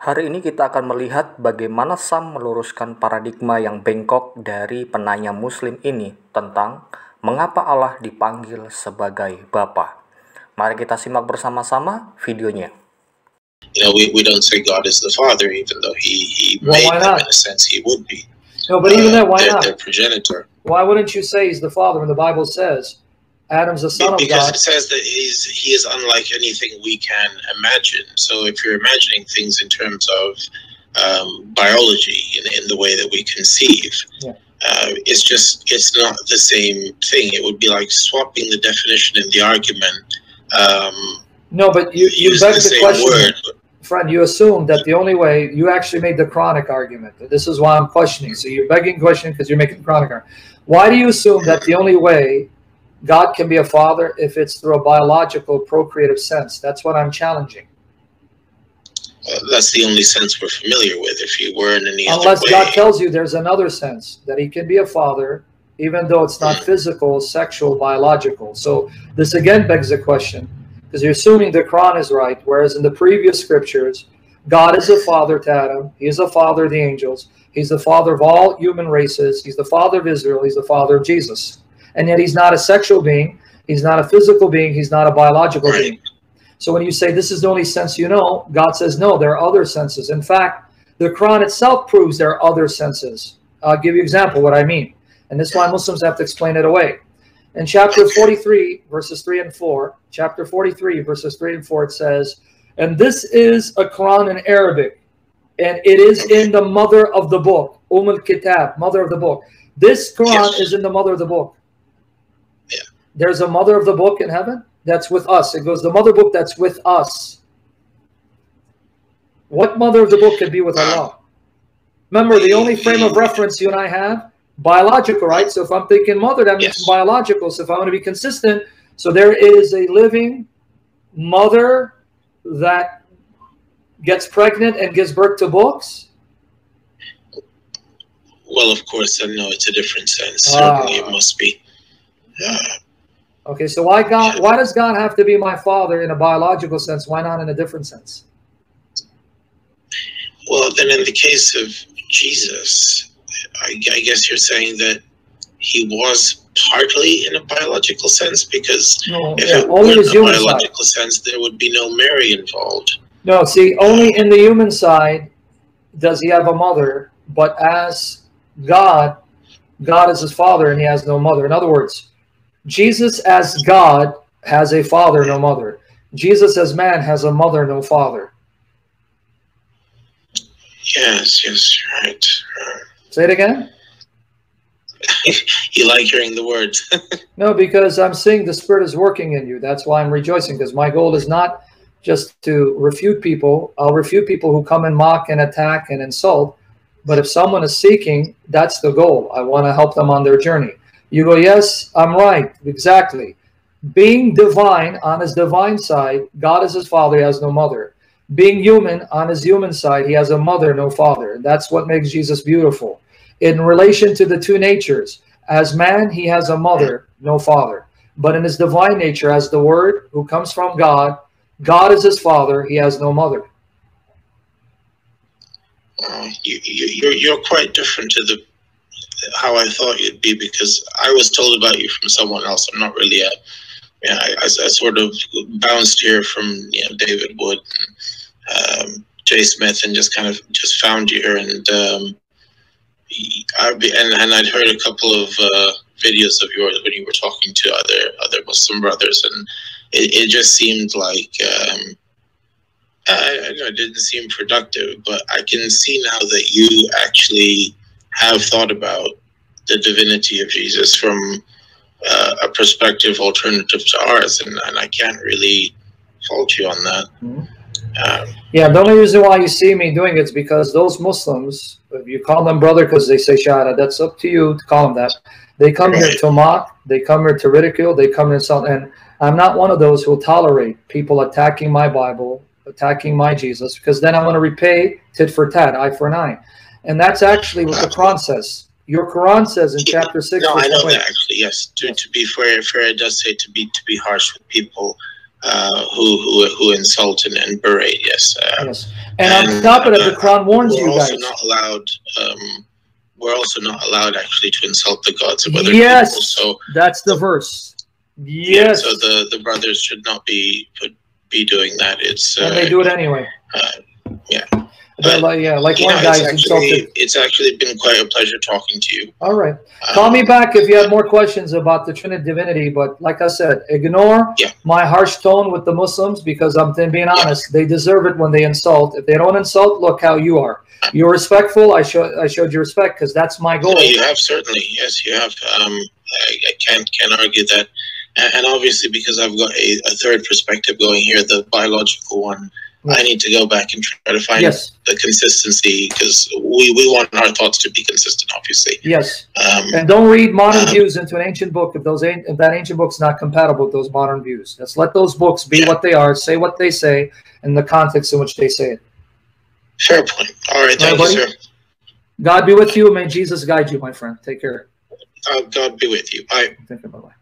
Hari ini kita akan melihat bagaimana Sam meluruskan paradigma yang bengkok dari penanya Muslim ini tentang mengapa Allah dipanggil sebagai Bapa. Mari kita simak bersama-sama videonya. You know, we don't say God is the Father, even though He made them in a sense He would be. No, but even that, why not? Their progenitor. Why wouldn't you say He's the Father when the Bible says Adam's the son of God? Because it says that He is unlike anything we can imagine. So if you're imagining things in terms of biology in the way that we conceive, it's not the same thing. It would be like swapping the definition in the argument. No, but you beg the question, friend. You assume that the only way, you actually made the chronic argument. This is why I'm questioning. So you're begging question because you're making the chronic argument. Why do you assume that the only way God can be a father if it's through a biological procreative sense? That's what I'm challenging. That's the only sense we're familiar with. If you were in any other Unless way, God tells you there's another sense that He can be a father, even though it's not physical, sexual, biological. So this again begs the question, because you're assuming the Quran is right, whereas in the previous scriptures, God is a father to Adam. He is a father of the angels. He's the father of all human races. He's the father of Israel. He's the father of Jesus. And yet He's not a sexual being. He's not a physical being. He's not a biological being. So when you say this is the only sense you know, God says no, there are other senses. In fact, the Quran itself proves there are other senses. I'll give you an example what I mean. And this is why Muslims have to explain it away. In chapter 43, verses 3 and 4, chapter 43, verses 3 and 4, it says, and this is a Quran in Arabic, and it is in the mother of the book, al-Kitab, mother of the book. This Quran is in the mother of the book. There's a mother of the book in heaven that's with us. It goes, the mother book that's with us. What mother of the book can be with Allah? Remember, the only frame of reference you and I have, biological, right? So if I'm thinking mother, that means biological. So if I want to be consistent, so there is a living mother that gets pregnant and gives birth to books? Well, of course, I know it's a different sense. Certainly it must be. Okay, so why does God have to be my father in a biological sense? Why not in a different sense? Well, then in the case of Jesus, I guess you're saying that He was partly in a biological sense, because if it only weren't his a human biological side. sense, there would be no Mary involved. No, see, only in the human side does He have a mother, but as God is His father and He has no mother. In other words, Jesus as God has a father, no mother. Jesus as man has a mother, no father. Yes, right. Say it again. You like hearing the words. No, because I'm seeing the Spirit is working in you. That's why I'm rejoicing, because my goal is not just to refute people. I'll refute people who come and mock and attack and insult. But if someone is seeking, that's the goal. I want to help them on their journey. You go, yes, I'm right. Exactly. Being divine on His divine side, God is His father, He has no mother. Being human on His human side, He has a mother, no father. That's what makes Jesus beautiful. In relation to the two natures, as man, He has a mother, no father. But in His divine nature, as the Word who comes from God, God is His father, He has no mother. You're quite different to how I thought you'd be, because I was told about you from someone else. I'm not really I sort of bounced here from David Wood and Jay Smith, and just found you here, and I'd heard a couple of videos of yours when you were talking to other Muslim brothers, and it just seemed like it didn't seem productive. But I can see now that you actually have thought about the divinity of Jesus from a perspective alternative to ours, and I can't really fault you on that. Yeah, the only reason why you see me doing it is because those Muslims, if you call them brother because they say Shahada, that's up to you to call them that. They come here to mock, they come here to ridicule, they come here to insult, and I'm not one of those who will tolerate people attacking my Bible, attacking my Jesus, because then I'm going to repay tit for tat, eye for an eye. And that's actually what the Quran says. Your Quran says in chapter 6. No, I know that actually. Yes, to be fair, it does say to be harsh with people. who insult and berate. Yes. Yes. And on top of that, the Quran warns you guys. We're also not allowed actually to insult the gods of other yes, people. So that's the verse. Yes. Yeah, so the brothers should not be doing that. It's and they do it anyway. Yeah. Like one guy's insulted. It's actually been quite a pleasure talking to you. All right. Call me back if you have more questions about the Trinity divinity. But like I said, ignore my harsh tone with the Muslims, because I'm being honest. They deserve it when they insult. If they don't insult, look how you are. You're respectful. I showed you respect because that's my goal. No, you have, certainly. Yes, you have. I can't argue that. And obviously, because I've got a third perspective going here, the biological one, I need to go back and try to find the consistency, because we want our thoughts to be consistent, obviously. Yes. And don't read modern views into an ancient book if that ancient book's not compatible with those modern views. Let's let those books be what they are, say what they say, in the context in which they say it. Fair point. All right, thank you, sir. God be with you. May Jesus guide you, my friend. Take care. God be with you. Bye. Bye-bye.